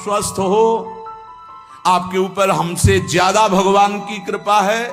स्वस्थ हो, आपके ऊपर हमसे ज्यादा भगवान की कृपा है।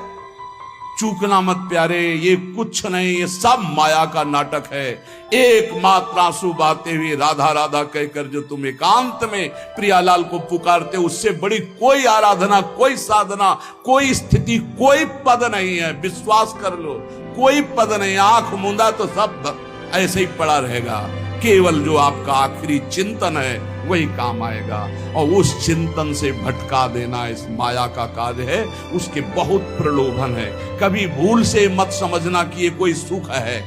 चूकना मत प्यारे, ये कुछ नहीं, ये सब माया का नाटक है। एकमात्र आंसू बहाते हुए राधा राधा कहकर जो तुम एकांत में प्रियालाल को पुकारते, उससे बड़ी कोई आराधना, कोई साधना, कोई स्थिति, कोई पद नहीं है। विश्वास कर लो, कोई पद नहीं। आंख मूंदा तो सब ऐसे ही पड़ा रहेगा। केवल जो आपका आखिरी चिंतन है वही काम आएगा, और उस चिंतन से भटका देना इस माया का कार्य है। उसके बहुत प्रलोभन है। कभी भूल से मत समझना कि ये कोई सुख है।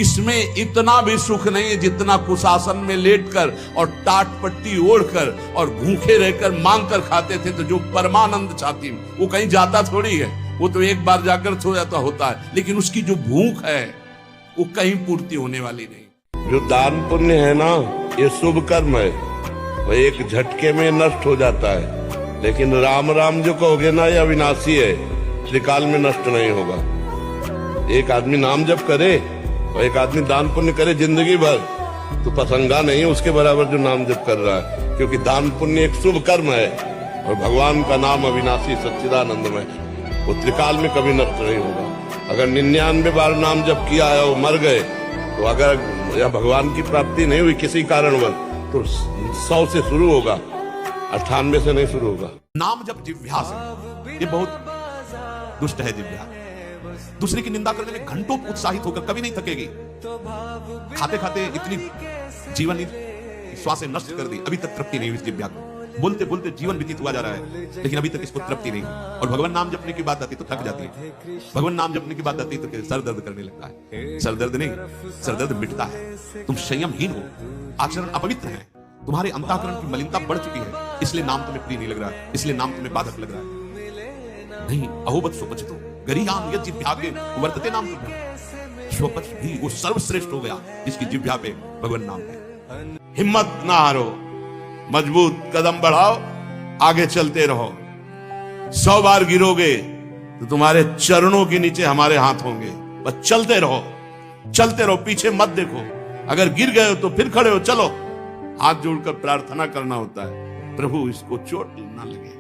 इसमें इतना भी सुख नहीं है जितना कुशासन में लेटकर और टाट पट्टी ओढ़कर और भूखे रहकर मांग कर खाते थे। तो जो परमानंद चाहती वो कहीं जाता थोड़ी है, वो तो एक बार जाकर सो जाता होता है, लेकिन उसकी जो भूख है वो कहीं पूर्ति होने वाली नहीं। जो दान पुण्य है ना, ये शुभ कर्म है, वह एक झटके में नष्ट हो जाता है। लेकिन राम राम जो कहोगे ना, ये अविनाशी है, त्रिकाल में नष्ट नहीं होगा। एक आदमी नाम जप करे और एक आदमी दान पुण्य करे जिंदगी भर, तो पसंगा नहीं है उसके बराबर जो नाम जप कर रहा है। क्योंकि दान पुण्य एक शुभ कर्म है, और भगवान का नाम अविनाशी सच्चिदानंदमय, वो त्रिकाल में कभी नष्ट नहीं होगा। अगर 99 बार नाम जप किया है और मर गए, तो अगर या भगवान की प्राप्ति नहीं हुई किसी कारणवश, तो 100 से शुरू होगा, 98 से नहीं शुरू होगा। नाम जब जिह्वा से, ये बहुत दुष्ट है जिह्वा। दूसरे की निंदा करने में घंटों उत्साहित होकर कभी नहीं थकेगी। खाते खाते इतनी जीवन श्वास नष्ट कर दी, अभी तक तृप्ति नहीं हुई इस जिह्वा को। बोलते बोलते जीवन व्यतीत हुआ जा रहा है, लेकिन अभी तक इसको तृप्ति नहीं। और भगवान नाम जपने की बात आती तो थक जाती है। भगवान नाम जपने की बात आती तो सर दर्द करने लगता है। सर दर्द नहीं, सर दर्द मिटता है। तुम संयमहीन हो, आचरण अपवित्र है, तुम्हारे अंतःकरण की मलिनता बढ़ चुकी है, इसलिए नाम तुम्हें प्रिय नहीं लग रहा है, इसलिए नाम तुम्हें बाधक लग रहा है। नहीं, अहोबत स्वपचितो गरियाम यत् जिह्वाग्रे वर्तते नाम तुभ्यं। स्वपच भी वो सर्वश्रेष्ठ हो गया जिसकी जिह्वा पे भगवान नाम है। हिम्मत ना हारो, मजबूत कदम बढ़ाओ, आगे चलते रहो। 100 बार गिरोगे तो तुम्हारे चरणों के नीचे हमारे हाथ होंगे। बस चलते रहो, चलते रहो, पीछे मत देखो। अगर गिर गए हो तो फिर खड़े हो, चलो। हाथ जोड़कर प्रार्थना करना होता है, प्रभु इसको चोट ना लगे,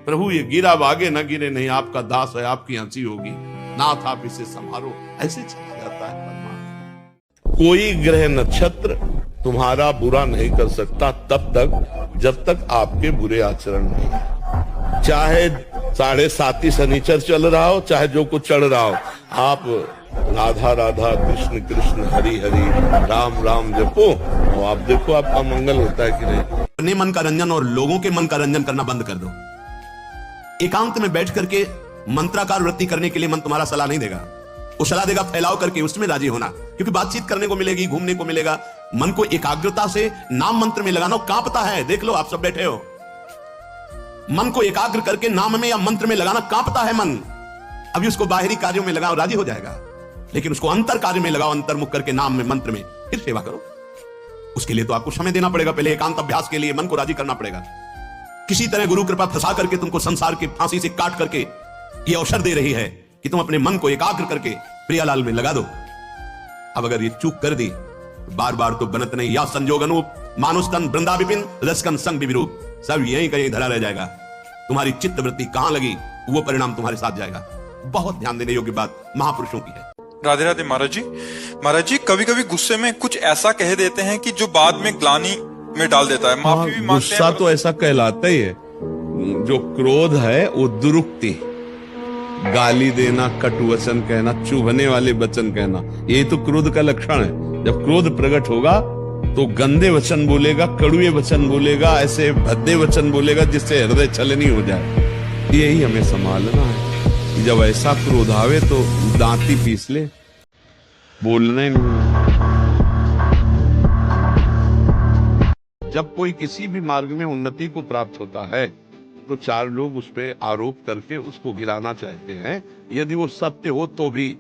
प्रभु ये गिरा आगे ना गिरे, नहीं आपका दास है, आपकी हंसी होगी, नाथ आप इसे संभालो। ऐसे चला जाता है परमात्मा। कोई ग्रह नक्षत्र तुम्हारा बुरा नहीं कर सकता तब तक जब तक आपके बुरे आचरण नहीं। चाहे 7.5 शनिचर चल रहा हो, चाहे जो कुछ चढ़ रहा हो, आप राधा राधा कृष्ण कृष्ण हरि हरि राम राम जपो, और आप देखो आपका मंगल होता है कि नहीं। अपने मन का रंजन और लोगों के मन का रंजन करना बंद कर दो। एकांत में बैठ करके मंत्राकार वृत्ति करने के लिए मन तुम्हारा सलाह नहीं देगा। वो सलाह देगा फैलाव करके, उसमें राजी होना, क्योंकि बातचीत करने को मिलेगी, घूमने को मिलेगा। मन को एकाग्रता से नाम मंत्र में लगाना। कांपता है, देख लो, आप सब बैठे हो। मन को एकाग्र करके नाम में या मंत्र में लगाना, कांपता है मन। अभी उसको बाहरी कार्यों में लगाओ, राजी हो जाएगा। लेकिन उसको अंतर कार्य में लगाओ, अंतर्मुख करके नाम में मंत्र में, फिर सेवा करो। उसके लिए तो आपको समय देना पड़ेगा। पहले एकांत अभ्यास के लिए मन को राजी करना पड़ेगा। किसी तरह गुरु कृपा फंसा करके तुमको संसार की फांसी से काट करके ये अवसर दे रही है कि तुम अपने मन को एकाग्र करके प्रियालाल में लगा दो। अब अगर ये चूक कर दी, बार बार तो बनत नहीं। या संजोग अनूप मानुस्तन वृंदा विपिन रसकन संग विरूप, सब यहीं कहीं धरा रह जाएगा। तुम्हारी चित्त वृत्ति कहां लगी, वो परिणाम तुम्हारे साथ जाएगा। बहुत ध्यान देने योग्य बात महापुरुषों की है। राधे राधे महाराज जी। महाराज जी, कभी कभी गुस्से में कुछ ऐसा कह देते हैं कि जो बाद में ग्लानि में डाल देता है। माफी भी मांगते गुस्सा हैं, तो ऐसा कहलाता ही है। जो क्रोध है वो दुरुक्ति, गाली देना, कटु वचन कहना, चुभने वाले वचन कहना, ये तो क्रोध का लक्षण है। जब क्रोध प्रकट होगा तो गंदे वचन बोलेगा, कड़ुए वचन बोलेगा, ऐसे भद्दे वचन बोलेगा जिससे हृदय छलनी हो जाए। यही हमें संभालना है। जब ऐसा क्रोध आवे तो दांती पीस ले, बोलना ही नहीं। जब कोई किसी भी मार्ग में उन्नति को प्राप्त होता है तो 4 लोग उस पर आरोप करके उसको गिराना चाहते हैं। यदि वो सत्य हो तो भी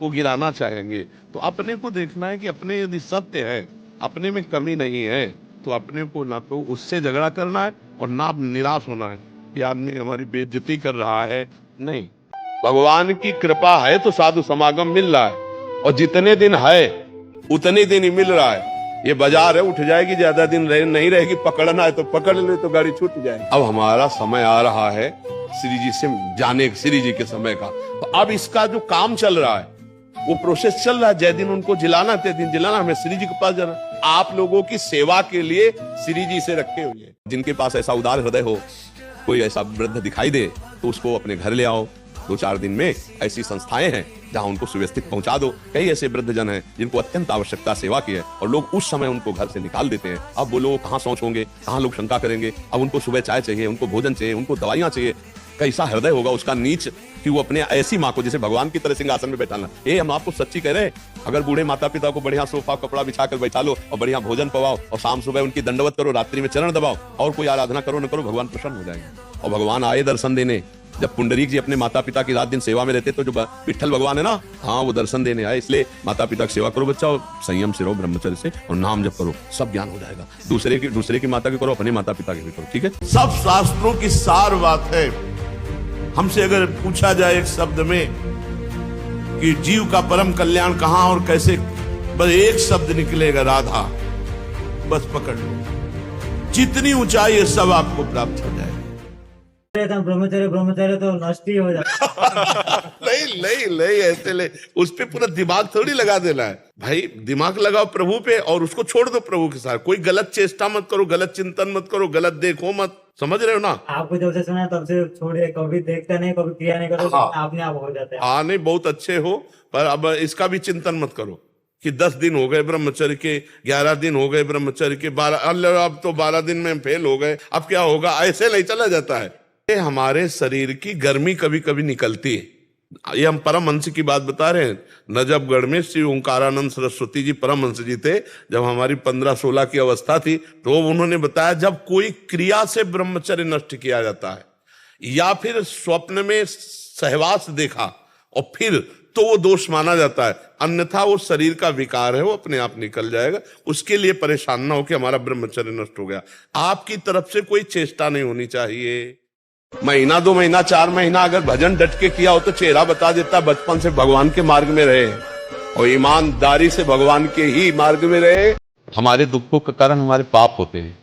वो गिराना चाहेंगे। तो अपने को देखना है कि अपने यदि सत्य है, अपने में कमी नहीं है, तो अपने को ना तो उससे झगड़ा करना है और ना निराश होना है कि आदमी हमारी बेइज्जती कर रहा है। नहीं, भगवान की कृपा है तो साधु समागम मिल रहा है, और जितने दिन है उतने दिन ही मिल रहा है। ये बाजार है, उठ जाएगी, ज्यादा दिन नहीं रहेगी, पकड़ना है तो पकड़ ले, तो गाड़ी छूट जाएगी। अब हमारा समय आ रहा है श्री जी से जाने, श्री जी के समय का। तो अब इसका जो काम चल रहा है वो प्रोसेस चल रहा है। जय दिन उनको जिलाना, तय दिन जिलाना, हमें श्री जी के पास जाना। आप लोगों की सेवा के लिए श्री जी से रखे हुए हैं। जिनके पास ऐसा उदार हृदय हो, कोई ऐसा वृद्ध दिखाई दे तो उसको अपने घर ले आओ। 2-4 दिन में ऐसी संस्थाएं हैं जहां उनको सुव्यवस्थित पहुंचा दो। कई ऐसे वृद्ध जन हैं जिनको अत्यंत आवश्यकता सेवा की है और लोग उस समय उनको घर से निकाल देते हैं। अब वो लोग कहाँ शौच होंगे, कहाँ लोग शंका करेंगे। अब उनको सुबह चाय चाहिए, उनको भोजन चाहिए, उनको दवाइयां चाहिए। कैसा हृदय होगा उसका नीच कि वो अपने ऐसी माँ को जैसे भगवान की तरह सिंहासन में बैठाना। ये हम आपको सच्ची कह रहे हैं। अगर बूढ़े माता पिता को बढ़िया सोफा कपड़ा बिछा कर बैठा लो और बढ़िया भोजन पवाओ और शाम सुबह उनकी दंडवत करो, रात्रि में चरण दबाओ और कोई आराधना करो न करो, भगवान प्रसन्न हो जाएंगे। और भगवान आए दर्शन देने। जब पुंडरीक जी अपने माता पिता की रात दिन सेवा में रहते तो जो विठ्ठल भगवान है ना, हाँ वो दर्शन देने आए। इसलिए माता पिता की सेवा करो बच्चा, और संयम से रहो, ब्रह्मचर्य से, और नाम जप करो, सब ज्ञान हो जाएगा। दूसरे की माता की करो, अपने माता पिता की भी करो, ठीक है। सब शास्त्रों की सार बात है। हमसे अगर पूछा जाए एक शब्द में कि जीव का परम कल्याण कहां और कैसे, बस एक शब्द निकलेगा, राधा। बस पकड़ लो, जितनी ऊंचाई है सब आपको प्राप्त हो जाएगा। ब्रह्मचर्य तो नष्ट ही हो जाता। नहीं ऐसे ले, उस पे पूरा दिमाग थोड़ी लगा देना है भाई। दिमाग लगाओ प्रभु पे और उसको छोड़ दो प्रभु के साथ। कोई गलत चेष्टा मत करो, गलत चिंतन मत करो, गलत देखो मत। समझ रहे हो ना? आपको जब से सुना तब से छोड़िए, कभी देखते नहीं, कभी क्रिया नहीं करो, आपने आप हो जाते हैं। हाँ नहीं, बहुत अच्छे हो, पर अब इसका भी चिंतन मत करो कि 10 दिन हो गए ब्रह्मचर्य के, 11 दिन हो गए ब्रह्मचर्य के, 12 अब तो 12 दिन में फेल हो गए, अब क्या होगा। ऐसे नहीं चला जाता है। ये हमारे शरीर की गर्मी कभी कभी निकलती है। ये हम परमहंस की बात बता रहे हैं। नजफगढ़ में श्री ओंकारानंद सरस्वती जी परमहंस जी थे। जब हमारी 15-16 की अवस्था थी तो उन्होंने बताया, जब कोई क्रिया से ब्रह्मचर्य नष्ट किया जाता है या फिर स्वप्न में सहवास देखा और फिर, तो वो दोष माना जाता है। अन्यथा वो शरीर का विकार है, वो अपने आप निकल जाएगा। उसके लिए परेशान ना हो कि हमारा ब्रह्मचर्य नष्ट हो गया। आपकी तरफ से कोई चेष्टा नहीं होनी चाहिए। महीना 2 महीना 4 महीना अगर भजन डट के किया हो तो चेहरा बता देता, बचपन से भगवान के मार्ग में रहे और ईमानदारी से भगवान के ही मार्ग में रहे। हमारे दुखों का कारण हमारे पाप होते हैं।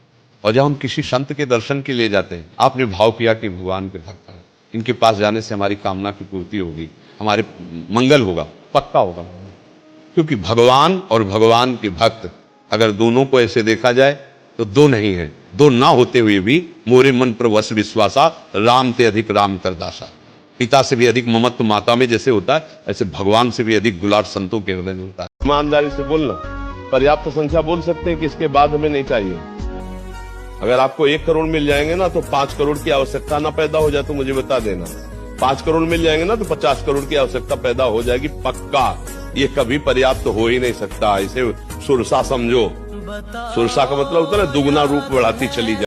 और जब हम किसी संत के दर्शन के लिए जाते हैं, आपने भाव किया कि भगवान के भक्त हैं, इनके पास जाने से हमारी कामना की पूर्ति होगी, हमारे मंगल होगा, पक्का होगा। क्योंकि भगवान और भगवान के भक्त अगर दोनों को ऐसे देखा जाए तो दो नहीं है। दो ना होते हुए भी मोरे मन पर वश विश्वासा, राम ते अधिक राम कर दासा। पिता से भी अधिक ममत्व माता में जैसे होता है, ऐसे भगवान से भी अधिक दुलार संतों के हृदय में होता है। ईमानदारी से बोलना, पर्याप्त संख्या बोल सकते हैं कि इसके बाद हमें नहीं चाहिए। अगर आपको 1 करोड़ मिल जाएंगे ना तो 5 करोड़ की आवश्यकता ना पैदा हो जाए तो मुझे बता देना। 5 करोड़ मिल जाएंगे ना तो 50 करोड़ की आवश्यकता पैदा हो जाएगी, पक्का। ये कभी पर्याप्त हो ही नहीं सकता। इसे सुरसा समझो। सुरसा का मतलब होता है दुगना रूप बढ़ाती चली जाए।